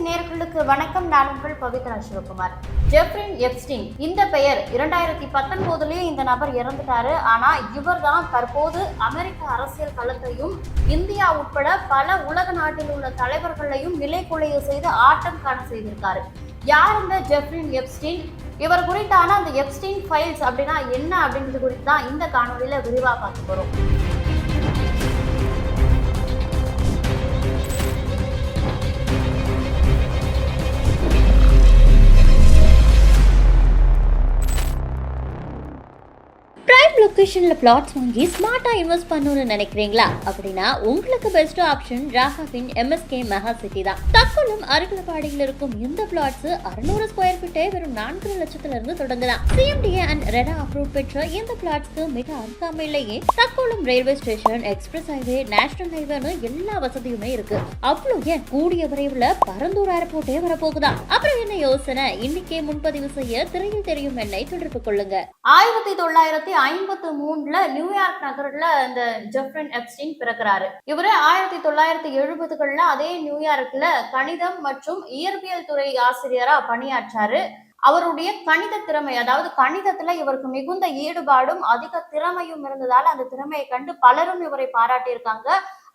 நேயர்களுக்கு வணக்கம். நான் உங்கள் பவித்ரா சிவகுமார். ஜெஃப்ரின் எப்ஸ்டீன் இந்த பெயர் 2019 இந்த நபர் இறந்துட்டாரு. ஆனா இவர் தான் தற்போது அமெரிக்க அரசியல் களத்தையும் இந்தியா உட்பட பல உலக நாட்டில் உள்ள தலைவர்களையும் நிலைக்குலைய செய்து ஆட்டம் காண செய்திருக்காரு. யார் இந்த ஜெஃப்ரின் எப்ஸ்டீன்? இவர் குறித்தான அந்த எப்ஸ்டீன் ஃபைல்ஸ் அப்படின்னா என்ன அப்படின்றது குறித்து தான் இந்த காணொலியில விரிவாக பார்க்க போறோம். லொகேஷன்ல பிளாட்ஸ் வாங்கி ஸ்மார்ட்டா இன்வெஸ்ட் பண்ணணும்னு நினைக்கிறீங்களா? அப்படின்னா உங்களுக்கு பெஸ்ட் ஆப்ஷன் ராகாவின் MSK மெகா சிட்டி தான். தக்கோலம் அருகிலப்பாடியில் இருக்கும் இந்த பிளாட்ஸ் 600 ஸ்கொயர் ஃபீட்டே வெறும் 4 லட்சத்துல இருந்து தொடங்கலாம். CMDA அண்ட் ரெடா அப்ரூவ் பெற்ற இந்த பிளாட்ஸ்க்கு மிக அருகாமையிலேயே Thakkolam railway station, express highway, national ஹைவேன்னு எல்லா வசதியுமே இருக்கு. அவ்வளவு ஏன் கூடிய விரைவில் பரந்தூர் ஏர்போர்ட்டே வரப்போகுதா? அப்புறம் என்ன யோசனை? இன்னைக்கே முன்பதிவு செய்ய திரையில் தெரியும் என்னை தொடர்பு கொள்ளுங்க. 1953 நியூயார்க் நகர்ல இந்த ஜெஃப்ரின் எப்ஸ்டீன் பிறக்கிறாரு. இவரு 1970களில் அதே நியூயார்க்ல கணிதம் மற்றும் இயற்பியல் துறை ஆசிரியரா பணியாற்றாரு. அவருடைய கணித திறமை, அதாவது கணிதத்துல இவருக்கு மிகுந்த ஈடுபாடும் அதிக திறமையும் இருந்ததால அந்த திறமையை கண்டு பலரும் இவரை பாராட்டியிருக்காங்க.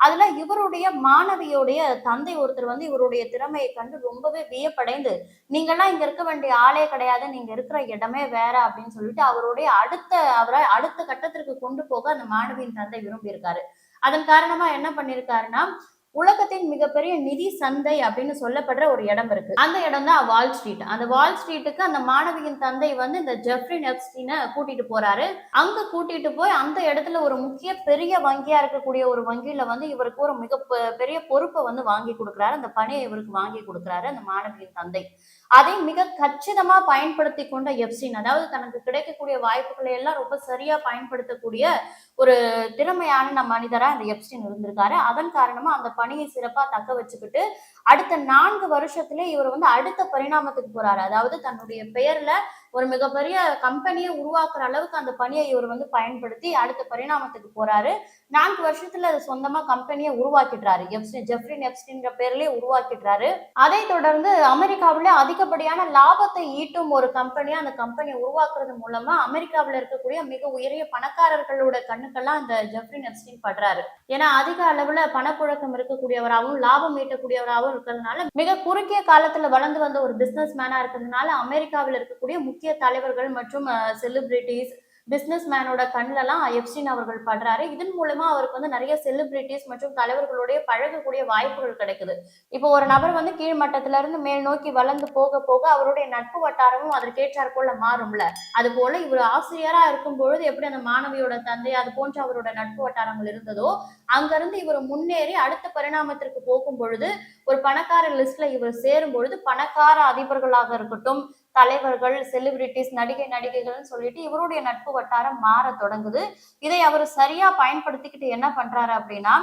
அதுல இவருடைய மாணவியோடைய தந்தை ஒருத்தர் இவருடைய திறமையை கண்டு ரொம்பவே வியப்படைந்து, நீங்கெல்லாம் இங்க இருக்க வேண்டிய ஆளே கிடையாது, நீங்க இருக்கிற இடமே வேற அப்படின்னு சொல்லிட்டு அவரை அடுத்த கட்டத்திற்கு கொண்டு போக அந்த மாணவியின் தந்தை விரும்பி இருக்காரு. அதன் காரணமா என்ன பண்ணிருக்காருன்னா, உலகத்தின் மிகப்பெரிய நிதி சந்தை அப்படின்னு சொல்லப்படுற ஒரு இடம் இருக்கு. அந்த இடம் தான் வால் ஸ்ட்ரீட். அந்த வால் ஸ்ட்ரீட்டுக்கு அந்த மாணவியின் தந்தை இந்த ஜெஃப்ரின் எப்ஸ்டீனை கூட்டிட்டு போறாரு. அங்க கூட்டிட்டு போய் அந்த இடத்துல ஒரு முக்கிய பெரிய வங்கியா இருக்கக்கூடிய ஒரு வங்கியில இவருக்கு ஒரு மிக பெரிய பொறுப்பை வாங்கி கொடுக்குறாரு. அந்த பணியை இவருக்கு வாங்கி கொடுக்குறாரு அந்த மாணவியின் தந்தை. அதை மிக கச்சிதமா பயன்படுத்தி கொண்ட எப்ஸ்டீன், அதாவது தனக்கு கிடைக்கக்கூடிய வாய்ப்புகளை எல்லாம் ரொம்ப சரியா பயன்படுத்தக்கூடிய ஒரு திறமையான மனிதரா அந்த எப்ஸ்டீன் இருந்திருக்காரு. அதன் காரணமா அந்த பணியை சிறப்பா தக்க வச்சுக்கிட்டு அடுத்த 4 வருஷத்திலே இவர் அடுத்த பரிணாமத்துக்கு போறாரு. அதாவது தன்னுடைய பெயர்ல ஒரு மிகப்பெரிய கம்பெனியை உருவாக்குற அளவுக்கு அந்த பணியை இவர் பயன்படுத்தி அடுத்த பரிணாமத்துக்கு போறாரு. 4 வருஷத்துல அது சொந்தமா கம்பெனியை உருவாக்கிடுறாரு. ஜெஃப்ரின் எப்ஸ்டீன்ற பேர்லயே உருவாக்கிடுறாரு. அதை தொடர்ந்து அமெரிக்காவில அதிகப்படியான லாபத்தை ஈட்டும் ஒரு கம்பெனியா அந்த கம்பெனியை உருவாக்குறது மூலமா அமெரிக்காவில் இருக்கக்கூடிய மிக உயரிய பணக்காரர்களோட கண்ணுக்கெல்லாம் அந்த ஜெஃப்ரின் எப்ஸ்டீன் படுறாரு. ஏன்னா அதிக அளவுல பணப்புழக்கம் இருக்கக்கூடியவராகவும் லாபம் ஈட்டக்கூடியவராகவும் இருக்கிறதுனால, மிக குறுகிய காலத்துல வளர்ந்து வந்த ஒரு பிசினஸ் மேனா இருக்கிறதுனால அமெரிக்காவில் இருக்கக்கூடிய முக்கிய தலைவர்கள் மற்றும் செலிபிரிட்டிஸ், பிசினஸ் மேனோட கண்ணிலலாம் எப்ஸ்டீன் அவர்கள் படுறாரு. இதன் மூலமா அவருக்கு நிறைய செலிபிரிட்டிஸ் மற்றும் தலைவர்களுடைய பழகக்கூடிய வாய்ப்புகள் கிடைக்குது. இப்போ ஒரு நபர் கீழ்மட்டத்தில இருந்து மேல் நோக்கி வளர்ந்து போக போக அவருடைய நட்பு வட்டாரமும் அதற்கேற்றாற் போல மாறும்ல. அது போல இவர் ஆசிரியரா இருக்கும் பொழுது எப்படி அந்த மாணவியோட தந்தை அது போன்ற அவரோட நட்பு வட்டாரங்கள் இருந்ததோ, அங்கிருந்து இவர் முன்னேறி அடுத்த பரிணாமத்திற்கு போகும் பொழுது ஒரு பணக்கார லிஸ்ட்ல இவர் சேரும் பொழுது பணக்கார அதிபர்களாக இருக்கட்டும், தலைவர்கள், செலிபிரிட்டிஸ், நடிகைகள் சொல்லிட்டு இவருடைய நட்பு வட்டாரம் மாற தொடங்குது. இதை அவர் சரியா பயன்படுத்திக்கிட்டு என்ன பண்றாரு அப்படின்னா,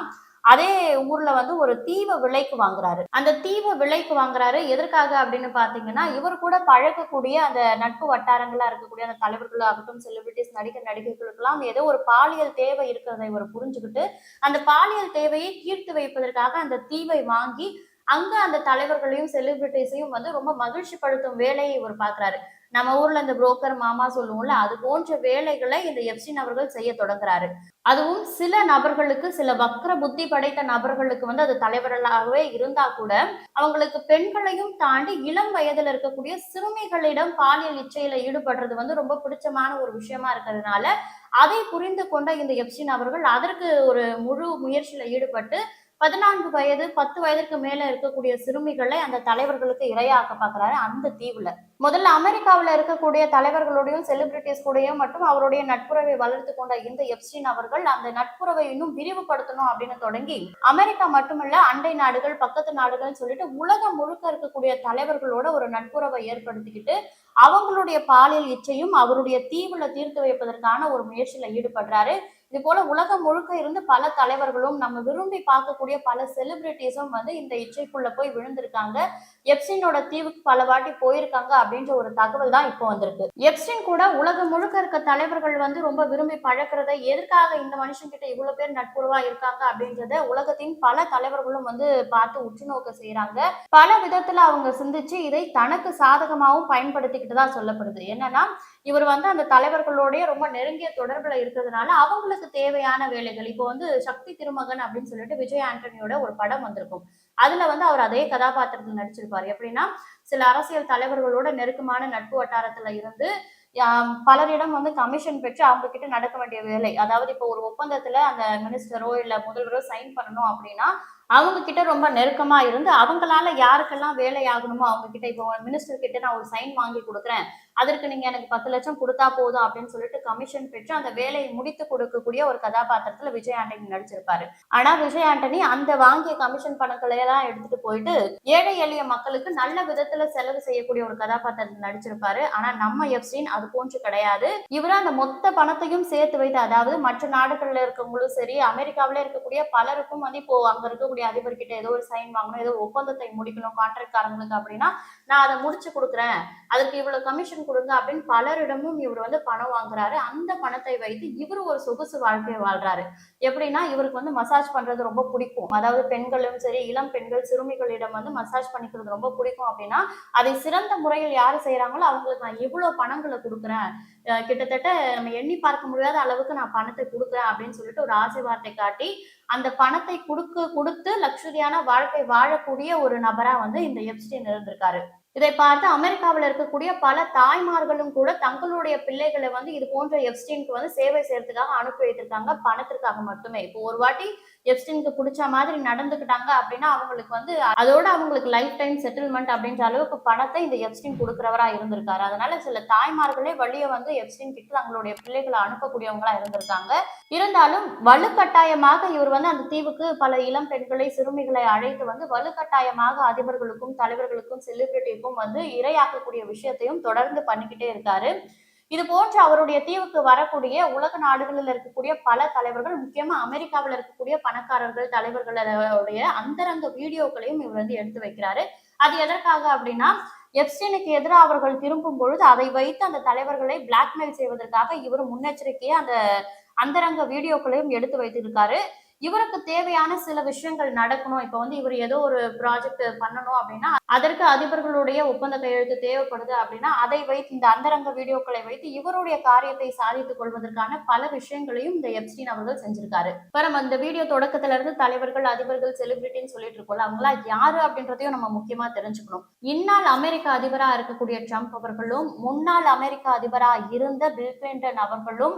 அதே ஊர்ல ஒரு தீவை விலைக்கு வாங்குறாரு. அந்த தீவை விலைக்கு வாங்குறாரு எதற்காக அப்படின்னு பாத்தீங்கன்னா, இவர் கூட பழகக்கூடிய அந்த நட்பு வட்டாரங்களா இருக்கக்கூடிய அந்த தலைவர்களாகட்டும், செலிபிரிட்டிஸ், நடிகைகளுக்கெல்லாம் ஏதோ ஒரு பாலியல் தேவை இருக்கிறதை இவர் புரிஞ்சுக்கிட்டு அந்த பாலியல் தேவையை தீர்த்து வைப்பதற்காக அந்த தீவை வாங்கி அங்க அந்த தலைவர்களையும் செலிபிரிட்டிஸையும் ரொம்ப மகிழ்ச்சி படுத்தும் வேலையை இவர் பாக்குறாரு. நம்ம ஊர்ல இந்த புரோக்கர் மாமா சொல்லுவோம்ல, அது போன்ற வேலைகளை இந்த எப்ஸ்டீன் அவர்கள் செய்ய தொடங்குறாரு. அதுவும் சில நபர்களுக்கு, சில வக்ர புத்தி படைத்த நபர்களுக்கு அது தலைவர்களாகவே இருந்தா கூட அவங்களுக்கு பெண்களையும் தாண்டி இளம் வயதுல இருக்கக்கூடிய சிறுமிகளிடம் பாலியல் இச்சையில ஈடுபடுறது ரொம்ப பிடிச்சமான ஒரு விஷயமா இருக்கிறதுனால அதை புரிந்து கொண்ட இந்த எப்ஸ்டீன் அவர்கள் அதற்கு ஒரு முழு முயற்சியில ஈடுபட்டு 14 வயது 10 வயதிற்கு மேல இருக்கக்கூடிய சிறுமிகளை அந்த தலைவர்களுக்கு இரையாக்க பாக்குறாரு. அந்த தீவுல முதல்ல அமெரிக்காவில் இருக்கக்கூடிய தலைவர்களுடையும் செலிபிரிட்டிஸ் கூடயும் மட்டும் அவருடைய நட்புறவை வளர்த்து கொண்ட இந்த எப்ஸ்டீன் அவர்கள் அந்த நட்புறவை இன்னும் விரிவுபடுத்தணும் அப்படின்னு தொடங்கி அமெரிக்கா மட்டுமல்ல, அண்டை நாடுகள், பக்கத்து நாடுகள் சொல்லிட்டு உலகம் முழுக்க இருக்கக்கூடிய தலைவர்களோட ஒரு நட்புறவை ஏற்படுத்திக்கிட்டு அவங்களுடைய பாலியல் இச்சையும் அவருடைய தீவுல தீர்த்து வைப்பதற்கான ஒரு முயற்சியில ஈடுபடுறாரு. இது போல உலகம் முழுக்க இருந்து பல தலைவர்களும் நம்ம விரும்பி பார்க்கக்கூடிய பல செலிபிரிட்டிஸும் வந்து இந்த இச்சைக்குள்ள போய் விழுந்திருக்காங்க. எப்ஸ்டீனோட தீவுக்கு பல வாட்டி போயிருக்காங்க அப்படின்ற ஒரு தகவல் தான் இப்போ வந்திருக்கு. எப்ஸ்டீன் கூட உலகம் முழுக்க இருக்க தலைவர்கள் வந்து ரொம்ப விரும்பி பழக்கிறத, எதற்காக இந்த மனுஷன் கிட்ட இவ்வளவு பேர் நட்புறவா இருக்காங்க அப்படின்றத உலகத்தின் பல தலைவர்களும் வந்து பார்த்து உற்று நோக்க செய்யறாங்க. பல விதத்துல அவங்க சிந்திச்சு இதை தனக்கு சாதகமாகவும் பயன்படுத்திக்கிட்டு தான் சொல்லப்படுது. என்னன்னா, இவர் வந்து அந்த தலைவர்களோடய ரொம்ப நெருங்கிய தொடர்புல இருக்கிறதுனால அவங்களுக்கு தேவையான வேலைகள், இப்போ வந்து சக்தி திருமகன் அப்படின்னு சொல்லிட்டு விஜய் ஆண்டனியோட ஒரு படம் வந்திருக்கும். அதுல வந்து அவர் அதே கதாபாத்திரத்தில் நடிச்சிருப்பாரு. எப்படின்னா, சில அரசியல் தலைவர்களோட நெருக்கமான நட்பு வட்டாரத்துல இருந்து பலரிடம் வந்து கமிஷன் பெற்று அவங்க கிட்ட நடக்க வேண்டிய வேலை, அதாவது இப்போ ஒரு ஒப்பந்தத்துல அந்த மினிஸ்டரோ இல்ல முதல்வரோ சைன் பண்ணணும் அப்படின்னா அவங்க கிட்ட ரொம்ப நெருக்கமா இருந்து அவங்களால யாருக்கெல்லாம் வேலை ஆகணுமோ அவங்க கிட்ட, இப்போ மினிஸ்டர் கிட்ட நான் ஒரு சைன் வாங்கி கொடுக்குறேன், அதற்கு நீங்க எனக்கு 10 லட்சம் கொடுத்தா போதும் அப்படின்னு சொல்லிட்டு கமிஷன் பெற்று அந்த வேலையை முடித்து கொடுக்கக்கூடிய ஒரு கதாபாத்திரத்துல விஜய் ஆண்டனி நடிச்சிருப்பாரு. ஆனா விஜய் ஆண்டனி அந்த வாங்கிய கமிஷன் பணங்களை எல்லாம் எடுத்துட்டு போயிட்டு ஏழை எளிய மக்களுக்கு நல்ல விதத்துல செலவு செய்யக்கூடிய ஒரு கதாபாத்திரத்தில் நடிச்சிருப்பாரு. ஆனா நம்ம எப்ஸ்டீன் அது போன்று கிடையாது. இவரு அந்த மொத்த பணத்தையும் சேர்த்து வைத்து, அதாவது மற்ற நாடுகள்ல இருக்கவங்களும் சரி, அமெரிக்காவில இருக்கக்கூடிய பலருக்கும் வந்து இப்போ அங்க இருக்கக்கூடிய அதிபர்கிட்ட ஏதோ ஒரு சைன் வாங்கணும், ஏதோ ஒப்பந்தத்தை முடிக்கணும் கான்ட்ராக்ட்காரங்களுக்கு அப்படின்னா, நான் அதை முடிச்சு கொடுக்குறேன், அதுக்கு இவ்வளவு கமிஷன் கொடுங்க அப்படின்னு பலரிடமும் இவர் வந்து பணம் வாங்குறாரு. அந்த பணத்தை வைத்து இவர் ஒரு சொகுசு வாழ்க்கையை வாழ்றாரு. எப்படின்னா, இவருக்கு வந்து மசாஜ் பண்றது ரொம்ப பிடிக்கும். அதாவது பெண்களும் சரி, இளம் பெண்கள் சிறுமிகளிடம் வந்து மசாஜ் பண்ணிக்கிறது ரொம்ப பிடிக்கும். அப்படின்னா அதை சிறந்த முறையில் யாரு செய்யறாங்களோ அவங்களுக்கு நான் இவ்வளவு பணங்களை கொடுக்குறேன், கிட்டத்தட்ட நம்ம எண்ணி பார்க்க முடியாத அளவுக்கு நான் பணத்தை கொடுக்குறேன் அப்படின்னு சொல்லிட்டு ஒரு ஆசை வார்த்தை காட்டி அந்த பணத்தை கொடுத்து லக்ஸரியான வாழ்க்கை வாழக்கூடிய ஒரு நபரா வந்து இந்த எப்ஸ்டீன் இருந்திருக்காரு. இதை பார்த்து அமெரிக்காவில் இருக்கக்கூடிய பல தாய்மார்களும் கூட தங்களுடைய பிள்ளைகளை வந்து இது போன்ற எப்ஸ்டீனுக்கு வந்து சேவை செய்யறதுக்காக அனுப்பி வைத்திருக்காங்க, பணத்திற்காக மட்டுமே. இப்போ ஒரு வாட்டி எப்ஸ்டீனுக்கு பிடிச்ச மாதிரி நடந்துக்கிட்டாங்க அப்படின்னா அவங்களுக்கு வந்து அதோட அவங்களுக்கு லைஃப் டைம் செட்டில்மெண்ட் அப்படின்ற அளவுக்கு பணத்தை இந்த எப்ஸ்டீன் கொடுக்கிறவரா இருந்திருக்காரு. அதனால சில தாய்மார்களே வழிய வந்து எப்ஸ்டீன் கிட்ட தங்களுடைய பிள்ளைகளை அனுப்பக்கூடியவங்களா இருந்திருக்காங்க. இருந்தாலும் வலுக்கட்டாயமாக இவர் வந்து அந்த தீவுக்கு பல இளம் பெண்களை சிறுமிகளை அழைத்து வந்து வலுக்கட்டாயமாக அதிபர்களுக்கும் தலைவர்களுக்கும் செலிபிரிட்டிக்கும் வந்து இரையாக்கக்கூடிய விஷயத்தையும் தொடர்ந்து பண்ணிக்கிட்டே இருக்காரு. இது போன்ற அவருடைய தீவுக்கு வரக்கூடிய உலக நாடுகளில் இருக்கக்கூடிய பல தலைவர்கள், முக்கியமா அமெரிக்காவில் இருக்கக்கூடிய பணக்காரர்கள் தலைவர்களுடைய அந்தரங்க வீடியோக்களையும் இவர் வந்து எடுத்து வைக்கிறாரு. அது எதற்காக அப்படின்னா, எப்ஸ்டீனுக்கு எதிராக அவர்கள் திரும்பும் பொழுது அதை வைத்து அந்த தலைவர்களை பிளாக்மெயில் செய்வதற்காக இவர் முன்னெச்சரிக்கையா அந்த அந்தரங்க வீடியோக்களையும் எடுத்து வைத்திருக்காரு. இவருக்கு தேவையான சில விஷயங்கள் நடக்கணும். இப்ப வந்து இவர் ஏதோ ஒரு ப்ராஜெக்ட் பண்ணணும் அப்படின்னா அதற்கு அதிபர்களுடைய ஒப்பந்த கையெழுத்து தேவைப்படுது அப்படின்னா அதை வைத்து இந்த அந்தரங்க வீடியோக்களை வைத்து இவருடைய காரியத்தை சாதித்துக் கொள்வதற்கான பல விஷயங்களையும் இந்த எப்ஸ்டீன் அவர்கள் செஞ்சிருக்காரு. இப்ப நம்ம இந்த வீடியோ தொடக்கத்துல இருந்து தலைவர்கள், அதிபர்கள், செலிபிரிட்டின்னு சொல்லிட்டு இருக்கோம், அவங்களா யாரு அப்படின்றதையும் நம்ம முக்கியமா தெரிஞ்சுக்கணும். இந்நாள் அமெரிக்க அதிபரா இருக்கக்கூடிய ட்ரம்ப் அவர்களும், முன்னாள் அமெரிக்க அதிபரா இருந்த பில் கிளின்டன் அவர்களும்,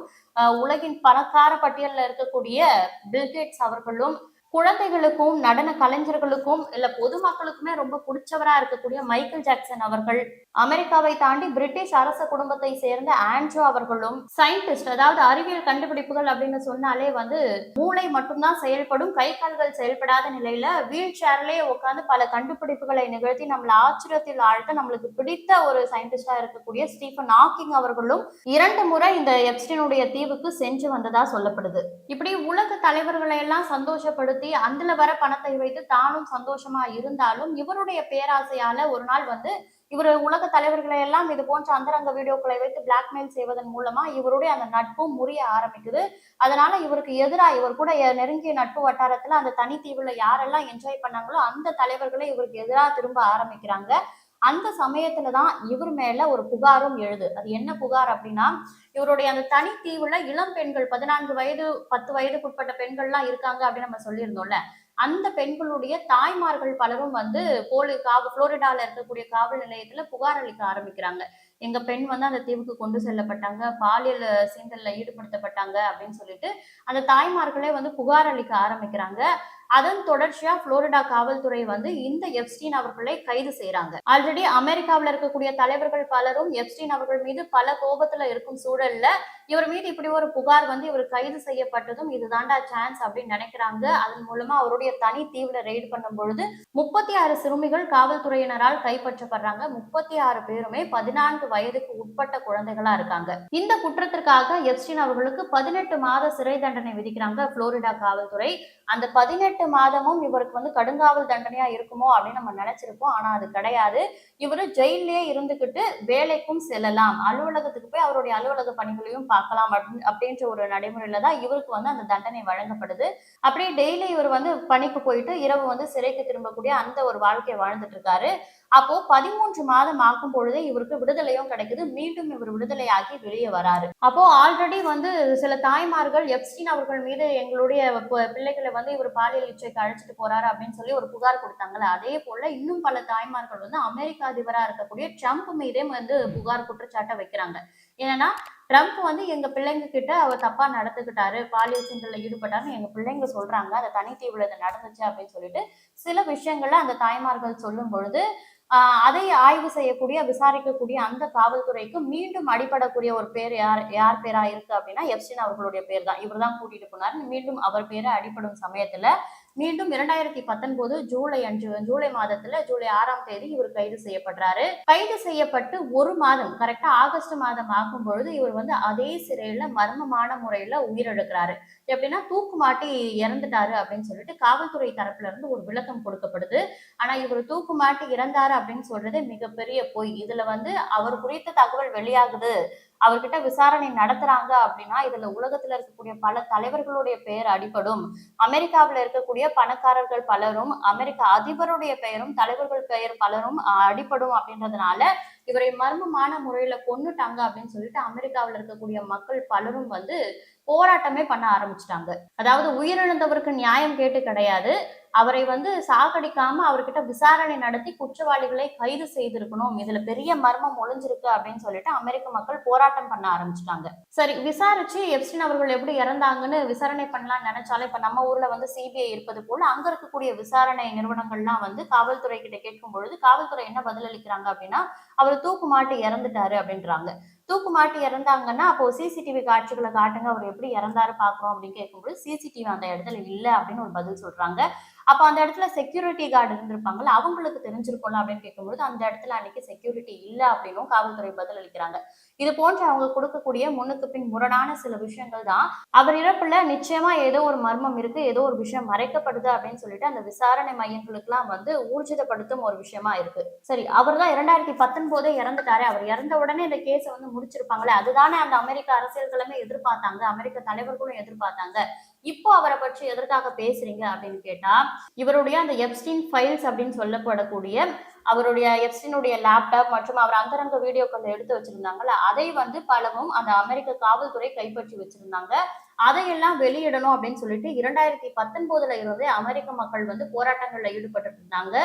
உலகின் பணக்கார பட்டியலில் இருக்கக்கூடிய பில்கேட்ஸ் அவர்களும், குழந்தைகளுக்கும் நடன கலைஞர்களுக்கும் இல்ல பொதுமக்களுக்குமே ரொம்ப பிடிச்சவரா இருக்கக்கூடிய மைக்கேல் ஜாக்சன் அவர்கள், அமெரிக்காவை தாண்டி பிரிட்டிஷ் அரச குடும்பத்தை சேர்ந்த ஆண்ட்ரூ அவர்களும், சயின்டிஸ்ட், அதாவது அறிவியல் கண்டுபிடிப்புகள் அப்படின்னு சொன்னாலே வந்து மூளை மட்டும்தான் செயல்படும், கை கால்கள் செயல்படாத நிலையில வீல் சேர்லயே உட்காந்து பல கண்டுபிடிப்புகளை நிகழ்த்தி நம்மள ஆச்சரியத்தில் ஆழ்த்த நம்மளுக்கு பிடித்த ஒரு சயின்டிஸ்டா இருக்கக்கூடிய ஸ்டீஃபன் ஹாக்கிங் அவர்களும் 2 முறை இந்த எப்ஸ்டீனுடைய தீவுக்கு சென்று வந்ததா சொல்லப்படுது. இப்படி உலக தலைவர்களை எல்லாம் சந்தோஷப்படுத்தி அதுல வர பணத்தை வைத்து தானும் சந்தோஷமா இருந்தாலும் இவருடைய பேராசையால ஒரு நாள் வந்து இவர் உலக தலைவர்களை எல்லாம் இது போன்ற அந்தரங்க வீடியோக்களை வைத்து பிளாக்மெயில் செய்வதன் மூலமா இவருடைய அந்த நட்பும் முறிய ஆரம்பிக்குது. அதனால இவருக்கு எதிராக இவர் கூட நெருங்கிய நட்பு வட்டாரத்துல அந்த தனித்தீவுல யாரெல்லாம் என்ஜாய் பண்ணாங்களோ அந்த தலைவர்களை இவருக்கு எதிராக திரும்ப ஆரம்பிக்கிறாங்க. அந்த சமயத்துலதான் இவர் மேல ஒரு புகாரும் எழுது. அது என்ன புகார் அப்படின்னா, இவருடைய அந்த தனி தீவுல இளம் பெண்கள் 14 வயது 10 வயதுக்குட்பட்ட பெண்கள்லாம் இருக்காங்க அப்படின்னு நம்ம சொல்லியிருந்தோம்ல, அந்த பெண்களுடைய தாய்மார்கள் பலரும் வந்து புளோரிடால இருக்கக்கூடிய காவல் நிலையத்துல புகார் அளிக்க ஆரம்பிக்கிறாங்க. எங்க பெண் வந்து அந்த தீவுக்கு கொண்டு செல்லப்பட்டாங்க, பாலியல் சீண்டல்ல ஈடுபடுத்தப்பட்டாங்க அப்படின்னு சொல்லிட்டு அந்த தாய்மார்களே வந்து புகார் அளிக்க ஆரம்பிக்கிறாங்க. அதன் தொடர்ச்சியா புளோரிடா காவல்துறை வந்து இந்த எப்ஸ்டீன் அவர்களை கைது செய்யறாங்க. ஆல்ரெடி அமெரிக்காவில் இருக்கக்கூடிய தலைவர்கள் பலரும் எப்ஸ்டீன் அவர்கள் மீது பல கோபத்துல இருக்கும் சூழல்ல இவர் மீது இப்படி ஒரு புகார் வந்து இவர் கைது செய்யப்பட்டதும் இதுதான்டா சான்ஸ் அப்படின்னு நினைக்கிறாங்க. அதன் மூலமா அவருடைய தனி தீவுல ரெய்டு பண்ணும் பொழுது 36 சிறுமிகள் காவல்துறையினரால் கைப்பற்றப்படுறாங்க. 36 பேருமே 14 வயதுக்கு உட்பட்ட குழந்தைகளா இருக்காங்க. இந்த குற்றத்திற்காக எப்ஸ்டீன் அவர்களுக்கு 18 மாத சிறை தண்டனை விதிக்கிறாங்க புளோரிடா காவல்துறை. அந்த 18 மாதமும் இவருக்கு வந்து கடுங்காவல் தண்டனையா இருக்குமோ அப்படின்னு நம்ம நினைச்சிருப்போம். ஆனா அது கிடையாது. இவரு ஜெயிலே இருந்துகிட்டு வேலைக்கும் செல்லலாம், அலுவலகத்துக்கு போய் அவருடைய அலுவலக பணிகளையும் பார்க்கலாம் அப்படின்ற ஒரு நடைமுறையில தான் இவருக்கு வந்து அந்த தண்டனை வழங்கப்படுது. அப்படியே டெய்லி இவர் வந்து பணிக்கு போயிட்டு இரவு வந்து சிறைக்கு திரும்பக்கூடிய அந்த ஒரு வாழ்க்கையை வாழ்ந்துட்டு இருக்காரு. அப்போ 13 மாதம் ஆகும் பொழுதே இவருக்கு விடுதலையும் கிடைக்குது. மீண்டும் இவர் விடுதலையாகி வெளியே வராரு. அப்போ ஆல்ரெடி வந்து சில தாய்மார்கள் எப்ஸ்டீன் அவர்கள் மீது எங்களுடைய பிள்ளைகளை வந்து இவர் பாலியல் இச்சைக்கு அழைச்சிட்டு போறாரு அப்படின்னு சொல்லி ஒரு புகார் கொடுத்தாங்கல்ல, அதே போல இன்னும் பல தாய்மார்கள் வந்து அமெரிக்க அதிபரா இருக்கக்கூடிய ட்ரம்ப் மீதே வந்து புகார் குற்றச்சாட்டை வைக்கிறாங்க. ஏன்னா ட்ரம்ப் வந்து எங்க பிள்ளைங்க கிட்ட அவர் தப்பா நடந்துகிட்டாரு, பாலியல் சீண்டல்ல ஈடுபட்டாருன்னு எங்க பிள்ளைங்க சொல்றாங்க, அந்த தனித்தீவுல இது நடந்துச்சு அப்படின்னு சொல்லிட்டு சில விஷயங்கள்ல அந்த தாய்மார்கள் சொல்லும் பொழுது அதை ஆய்வு செய்யக்கூடிய விசாரிக்கக்கூடிய அந்த காவல்துறைக்கு மீண்டும் அடிபடக்கூடிய ஒரு பேர் யார் பேரா இருக்கு அப்படின்னா எப்ஸ்டீன் அவர்களுடைய பேர் தான். இவர் தான் கூட்டிட்டு போனாரு. மீண்டும் அவர் பேரை அடிபடும் சமயத்துல மீண்டும் 2019 ஜூலை மாதத்துல ஜூலை 6ஆம் தேதி இவர் கைது செய்யப்படுறாரு. கைது செய்யப்பட்டு ஒரு மாதம் கரெக்டா ஆகஸ்ட் மாதம் ஆகும் பொழுது இவர் வந்து அதே சிறையில மர்மமான முறையில உயிரிழக்கிறாரு. எப்படின்னா தூக்கு மாட்டி இறந்துட்டாரு அப்படின்னு சொல்லிட்டு காவல்துறை தரப்புல இருந்து ஒரு விளக்கம் கொடுக்கப்படுது. ஆனா இவர் தூக்கு மாட்டி இறந்தாரு அப்படின்னு சொல்றது மிகப்பெரிய பொய். இதுல வந்து அவர் குறித்த தகவல் வெளியாகுது, அவர்கிட்ட விசாரணை நடத்துறாங்க அப்படின்னா இதுல உலகத்துல இருக்கக்கூடிய பல தலைவர்களுடைய பெயர் அடிபடும். அமெரிக்காவில் இருக்கக்கூடிய பணக்காரர்கள் பலரும், அமெரிக்க அதிபருடைய பெயரும், தலைவர்கள் பெயர் பலரும் அடிபடும் அப்படின்றதுனால இவரை மர்மமான முறையில கொன்னுட்டாங்க அப்படின்னு சொல்லிட்டு அமெரிக்காவில் இருக்கக்கூடிய மக்கள் பலரும் வந்து போராட்டமே பண்ண ஆரம்பிச்சிட்டாங்க. அதாவது உயிரிழந்தவருக்கு நியாயம் கேட்டு கிடையாது, அவரை வந்து சாகடிக்காம அவர்கிட்ட விசாரணை நடத்தி குற்றவாளிகளை கைது செய்திருக்கணும், இதுல பெரிய மர்மம் ஒளிஞ்சிருக்கு அப்படின்னு சொல்லிட்டு அமெரிக்க மக்கள் போராட்டம் பண்ண ஆரம்பிச்சிட்டாங்க. சரி, விசாரிச்சு எப்ஸ்டீன் அவர்கள் எப்படி இறந்தாங்கன்னு விசாரணை பண்ணலாம்னு நினைச்சாலும் இப்ப நம்ம ஊர்ல வந்து சிபிஐ இருப்பது போல அங்க இருக்கக்கூடிய விசாரணை நிறுவனங்கள்லாம் வந்து காவல்துறை கிட்ட கேட்கும் பொழுது காவல்துறை என்ன பதிலளிக்கிறாங்க அப்படின்னா அவர் தூக்கு மாட்டி இறந்துட்டாரு அப்படின்றாங்க. தூக்கு மாட்டி இறந்தாங்கன்னா அப்போ சிசிடிவி காட்சிகளை காட்டுங்க, அவர் எப்படி இறந்தாரு பாக்குறோம் அப்படின்னு கேட்கும்போது சிசிடிவி அந்த இடத்துல இல்ல அப்படின்னு ஒரு பதில் சொல்றாங்க. அப்ப அந்த இடத்துல செக்யூரிட்டி கார்டு இருந்திருப்பாங்கல்ல, அவங்களுக்கு தெரிஞ்சிருக்கும்ல அப்படின்னு கேட்கும்போது அந்த இடத்துல அன்னைக்கு செக்யூரிட்டி இல்ல அப்படின்னும் காவல்துறை பதில் அளிக்கிறாங்க. இது போன்ற அவங்க கொடுக்கக்கூடிய முன்னுக்கு பின் முரணான சில விஷயங்கள் தான் அவர் இறப்புல நிச்சயமா ஏதோ ஒரு மர்மம் இருக்கு, ஏதோ ஒரு விஷயம் மறைக்கப்படுது அப்படின்னு சொல்லிட்டு அந்த விசாரணை மையங்களுக்கு எல்லாம் வந்து ஊர்ஜிதப்படுத்தும் ஒரு விஷயமா இருக்கு. சரி, அவர் தான் 2019 இறந்துட்டாரு, அவர் இறந்த உடனே இந்த கேஸ வந்து முடிச்சிருப்பாங்களே, அதுதானே அந்த அமெரிக்க அரசியல்களுமே எதிர்பார்த்தாங்க, அமெரிக்க தலைவர்களும் எதிர்பார்த்தாங்க. இப்போ அவரை பற்றி எதற்காக பேசுறீங்க அப்படின்னு கேட்டா இவருடைய அந்த எப்ஸ்டீன் ஃபைல்ஸ் அப்படின்னு சொல்லப்படக்கூடிய அவருடைய எப்ஸ்டீனுடைய லேப்டாப் மற்றும் அவர் அந்தரங்க வீடியோக்கள் எடுத்து வச்சிருந்தாங்கல்ல, அதை வந்து பலவும் அந்த அமெரிக்க காவல்துறை கைப்பற்றி வச்சிருந்தாங்க. அதையெல்லாம் வெளியிடணும் அப்படின்னு சொல்லிட்டு 2019 இருந்தே அமெரிக்க மக்கள் வந்து போராட்டங்கள்ல ஈடுபட்டு இருந்தாங்க.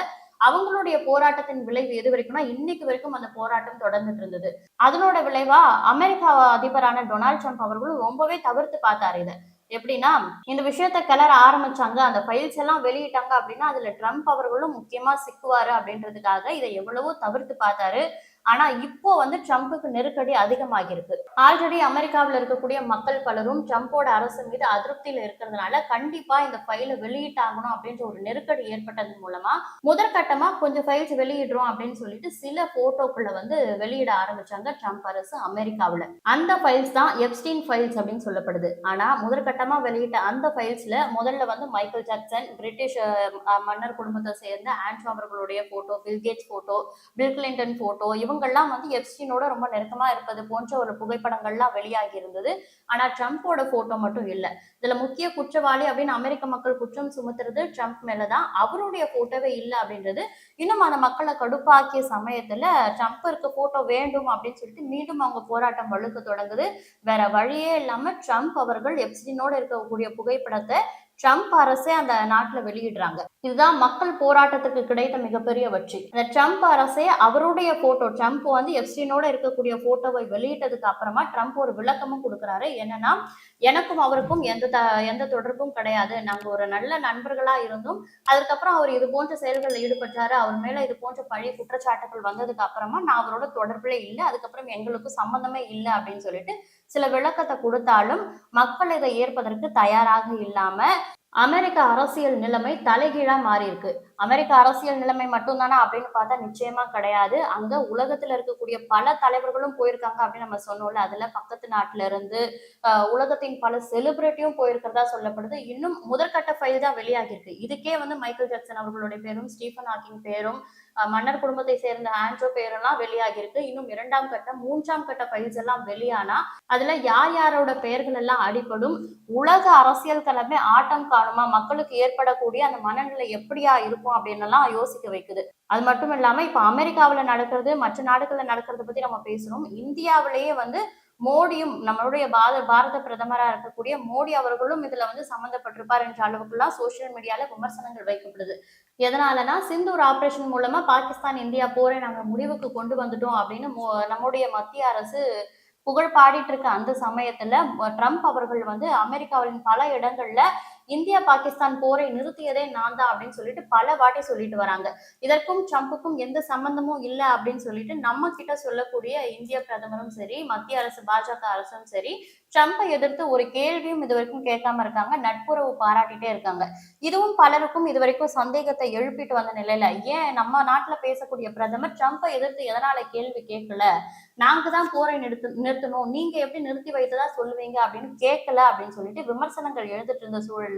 அவங்களுடைய போராட்டத்தின் விளைவு எது வரைக்கும்னா இன்னைக்கு வரைக்கும் அந்த போராட்டம் தொடர்ந்துட்டு இருந்தது. அதனோட விளைவா அமெரிக்கா அதிபரான டொனால்ட் ட்ரம்ப் அவர்களும் ரொம்பவே தவிர்த்து பார்த்தாரு இதை. எப்படின்னா இந்த விஷயத்த கிளற ஆரம்பிச்சாங்க, அந்த ஃபைல்ஸ் எல்லாம் வெளியிட்டாங்க அப்படின்னா அதுல ட்ரம்ப் அவர்களும் முக்கியமா சிக்குவாரு அப்படின்றதுக்காக இதை எவ்வளவோ தவிர்த்து பார்த்தாரு. ஆனா இப்போ வந்து ட்ரம்புக்கு நெருக்கடி அதிகமாகி இருக்கு. ஆல்ரெடி அமெரிக்காவில் இருக்கக்கூடிய மக்கள் பலரும் ட்ரம்போட அரசு மீது அதிருப்தியில இருக்கிறதுனால கண்டிப்பா இந்த ஃபைலை வெளியிட்டாகணும் அப்படின்ற ஒரு நெருக்கடி ஏற்பட்டதன் மூலமா முதற்கட்டமா கொஞ்சம் ஃபைல்ஸ் வெளியிடுறோம் அப்படின்னு சொல்லிட்டு சில போட்டோக்களை வந்து வெளியிட ஆரம்பிச்சாங்க ட்ரம்ப் அரசு அமெரிக்காவில். அந்த ஃபைல்ஸ் தான் எப்ஸ்டீன் ஃபைல்ஸ் அப்படின்னு சொல்லப்படுது. ஆனா முதற்கட்டமா வெளியிட்ட அந்த ஃபைல்ஸ்ல முதல்ல வந்து மைக்கேல் ஜாக்சன், பிரிட்டிஷ் மன்னர் குடும்பத்தை சேர்ந்த ஆண்ட்ரூ அவர்களுடைய photo, Bill Gates photo, bill Clinton photo, இவங்கெல்லாம் வந்து எப்ஸ்டீனோட ரொம்ப நெருக்கமா இருப்பது போன்ற ஒரு புகைப்படங்கள்லாம் வெளியாகி இருந்தது. ஆனா ட்ரம்போட போட்டோ மட்டும் இல்ல. இதுல முக்கிய குற்றவாளி அப்படின்னு அமெரிக்க மக்கள் குற்றம் சுமத்துறது ட்ரம்ப் மேலதான், அவருடைய போட்டோவே இல்லை அப்படின்றது இன்னும் அந்த மக்களை கடுப்பாக்கிய சமயத்துல ட்ரம்ப் இருக்க போட்டோ வேண்டும் அப்படின்னு சொல்லிட்டு மீண்டும் அவங்க போராட்டம் வலுக்க தொடங்குது. வேற வழியே இல்லாம ட்ரம்ப் அவர்கள் எப்ஸ்டீனோட இருக்கக்கூடிய புகைப்படத்தை ட்ரம்ப் அரசே அந்த நாட்டுல வெளியிடுறாங்க. இதுதான் மக்கள் போராட்டத்துக்கு கிடைத்த மிகப்பெரிய வெற்றி. இந்த ட்ரம்ப் அரசே அவருடைய போட்டோ, ட்ரம்ப் வந்து எப்ஸ்டீனோட இருக்கக்கூடிய போட்டோவை வெளியிட்டதுக்கு அப்புறமா ட்ரம்ப் ஒரு விளக்கமும் கொடுக்குறாரு. என்னன்னா எனக்கும் அவருக்கும் எந்த தொடர்பும் கிடையாது, நாங்க ஒரு நல்ல நண்பர்களா இருந்தும் அதுக்கப்புறம் அவர் இது போன்ற செயல்களில் ஈடுபட்டாரு, அவர் மேல இது போன்ற பழைய குற்றச்சாட்டுகள் வந்ததுக்கு அப்புறமா நான் அவரோட தொடர்புல இல்லை, அதுக்கப்புறம் எங்களுக்கு சம்பந்தமே இல்லை அப்படின்னு சொல்லிட்டு சில விளக்கத்தை கொடுத்தாலும் மக்கள் இதை ஏற்பதற்கு தயாராக இல்லாம அமெரிக்க அரசியல் நிலைமை தலைகீழா மாறி இருக்கு. அமெரிக்க அரசியல் நிலைமை மட்டும்தானா அப்படின்னு பார்த்தா நிச்சயமா கிடையாது. அங்க உலகத்துல இருக்கக்கூடிய பல தலைவர்களும் போயிருக்காங்க அப்படின்னு நம்ம சொன்னோம்ல. அதுல பக்கத்து நாட்டுல இருந்து உலகத்தின் பல செலிபிரிட்டியும் போயிருக்கிறதா சொல்லப்படுது. இன்னும் முதற்கட்ட ஃபைல் தான் வெளியாகிருக்கு. இதுக்கே மைக்கேல் ஜாக்சன் அவர்களுடைய பேரும், ஸ்டீஃபன் ஹாக்கிங் பேரும், மன்னர் குடும்பத்தை சேர்ந்த ஆண்ட்ரோ பேரெல்லாம் வெளியாகி இருக்கு. இன்னும் 2ஆம் கட்ட 3ஆம் கட்ட ஃபைல்ஸ் எல்லாம் வெளியானா அதுல யார் யாரோட பெயர்கள் எல்லாம் அடிபடும், உலக அரசியல் களமே ஆட்டம் காணுமா, மக்களுக்கு ஏற்படக்கூடிய அந்த மனநிலை எப்படியா இருக்கும் அப்படின்னு எல்லாம் யோசிக்க வைக்குது. அது மட்டும் இல்லாம இப்ப அமெரிக்காவுல நடக்கிறது, மற்ற நாடுகள்ல நடக்கிறத பத்தி நம்ம பேசுறோம். இந்தியாவிலேயே மோடியும், நம்மளுடைய பாரத பிரதமரா இருக்கக்கூடிய மோடி அவர்களும் இதுல சம்பந்தப்பட்டிருப்பார் என்ற அளவுக்குலாம் சோசியல் மீடியால விமர்சனங்கள் வைக்கப்படுது. எதனாலனா சிந்தூர் ஆபரேஷன் மூலமா பாகிஸ்தான் இந்தியா போரை நாங்க முடிவுக்கு கொண்டு வந்துட்டோம் அப்படின்னு நம்முடைய மத்திய அரசு புகழ் பாடிட்டு இருக்க அந்த சமயத்துல ட்ரம்ப் அவர்கள் அமெரிக்காவின் பல இடங்கள்ல இந்தியா பாகிஸ்தான் போரை நிறுத்தியதே நான் தான் அப்படின்னு சொல்லிட்டு பல வாட்டி சொல்லிட்டு வராங்க. இதற்கும் ட்ரம்புக்கும் எந்த சம்பந்தமும் இல்லை அப்படின்னு சொல்லிட்டு நம்ம கிட்ட சொல்லக்கூடிய இந்திய பிரதமரும் சரி, மத்திய அரசு பாஜக அரசும் சரி, ட்ரம்பை எதிர்த்து ஒரு கேள்வியும் இது வரைக்கும் கேட்காம இருக்காங்க. நட்புறவு பாராட்டிட்டே இருக்காங்க. இதுவும் பலருக்கும் இது வரைக்கும் சந்தேகத்தை எழுப்பிட்டு வந்த நிலையில ஏன் நம்ம நாட்டுல பேசக்கூடிய பிரதமர் ட்ரம்பை எதிர்த்து எதனால கேள்வி கேட்கல, நாங்க தான் போரை நிறுத்தணும், நீங்க எப்படி நிறுத்தி வைத்ததா சொல்லுவீங்க அப்படின்னு கேட்கல அப்படின்னு சொல்லிட்டு விமர்சனங்கள் எழுதிட்டு இருந்த சூழல்ல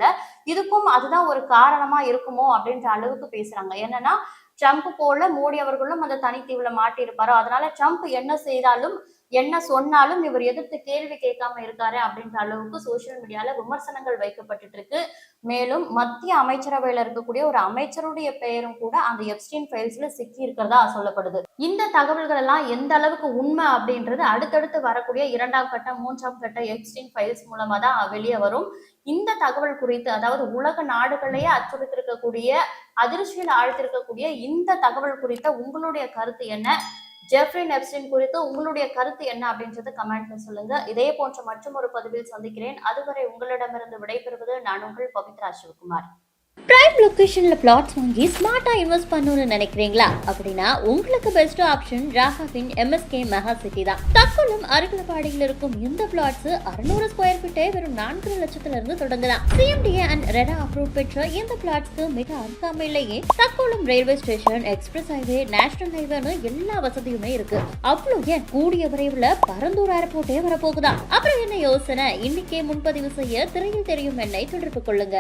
இதுக்கும் அதுதான் ஒரு காரணமா இருக்குமோ அப்படின்ற அளவுக்கு பேசுறாங்க. என்னன்னா ட்ரம்ப் போல மோடி அவர்களும் அந்த தனித்தீவுல மாட்டி இருப்பாரோ, அதனால ட்ரம்ப் என்ன செய்தாலும் என்ன சொன்னாலும் இவர் எதிர்த்து கேள்வி கேட்காம இருக்காரு அப்படின்ற அளவுக்கு சோசியல் மீடியால விமர்சனங்கள் வைக்கப்பட்டு இருக்கு. மேலும் மத்திய அமைச்சரவையில இருக்கக்கூடிய ஒரு அமைச்சருடைய பெயரும் கூட அந்த எப்ஸ்டீன் ஃபைல்ஸ்ல சிக்கி இருக்கிறதா சொல்லப்படுது. இந்த தகவல்கள் எல்லாம் எந்த அளவுக்கு உண்மை அப்படின்றது அடுத்தடுத்து வரக்கூடிய 2ஆம் கட்ட 3ஆம் கட்ட எப்ஸ்டீன் ஃபைல்ஸ் மூலமா தான் வெளியே வரும். இந்த தகவல் குறித்து, அதாவது உலக நாடுகளையே அச்சுறுத்திருக்கக்கூடிய, அதிர்ச்சியில் ஆழ்த்திருக்கக்கூடிய இந்த தகவல் குறித்த உங்களுடைய கருத்து என்ன, ஜெஃப்ரி எப்ஸ்டீன் குறித்து உங்களுடைய கருத்து என்ன அப்படின்றத கமெண்ட்ல சொல்லுங்க. இதே போன்ற மற்றும் ஒரு பதிவில் சந்திக்கிறேன். அதுவரை உங்களிடமிருந்து விடைபெறுவது நான் உங்கள் பவித்ரா சிவகுமார். பிரைம் லொகேஷன்ல பிளாட்ஸ் வாங்கி ஸ்மார்ட்டா இன்வெஸ்ட் பண்ணணும்னு நினைக்கிறீங்களா? அப்படின்னா உங்களுக்கு பெஸ்ட் ஆப்ஷன் ராகாவின் MSK மெகா சிட்டி தான். தக்கோலம் அருகிலப்பாடியில் இருக்கும் இந்த பிளாட்ஸ் 600 ஸ்கொயர் ஃபீட்டே வெறும் 4 லட்சத்துல இருந்து தொடங்கலாம். CMDA அண்ட் ரெரா அப்ரூவ் பெற்ற இந்த பிளாட்ஸ்க்கு மிக அருகாமையிலேயே Thakkolam railway station, express highway, national ஹைவேன்னு எல்லா வசதியுமே இருக்கு. அவ்வளவு ஏன் கூடிய விரைவில் பரந்தூர் ஏர்போர்ட்டே வரப்போகுதா? அப்புறம் என்ன யோசனை? இன்னைக்கே முன்பதிவு செய்ய திரையில் தெரியும் எண்ணை தொடர்பு கொள்ளுங்க.